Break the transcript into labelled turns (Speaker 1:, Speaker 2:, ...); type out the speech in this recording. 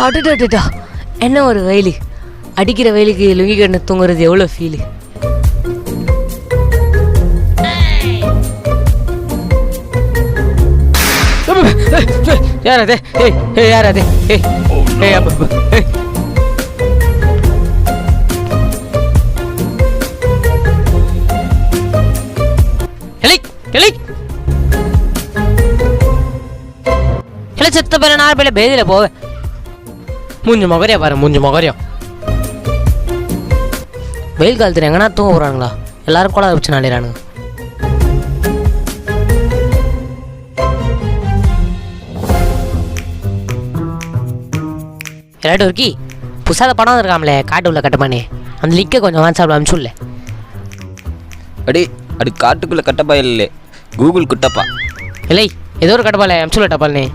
Speaker 1: அடடா, என்ன ஒரு வெயில்! அடிக்கிற வெயிலுக்கு லுங்கி கண்ணு தூங்குறது எவ்வளோ ஃபீலு! யார் அது? யார் அது? செத்த பேர நாலு பேர்ல பேதியில போவேன். மூஞ்சு மகரியா பாரு, மூஞ்சு மகரியா. வெயில் காலத்துல எங்கன்னா தூங்க போறானுங்களா? எல்லாரும் கோலா வச்சு நாளிறானுங்க. எல்லாட்டும் இருக்கி புதுசாக படம் இருக்காமலே காட்டு உள்ள கட்டப்பானே, அந்த லிக்கை கொஞ்சம் வாட்ஸ்அப்பில் அனுப்பிச்சுடல.
Speaker 2: அடி காட்டுக்குள்ள கட்டப்பா இல்லை, கூகுள் குட்டப்பா.
Speaker 1: இல்லை, ஏதோ ஒரு கட்டப்பால அனுப்பிச்சுள்ள டப்பால்னே.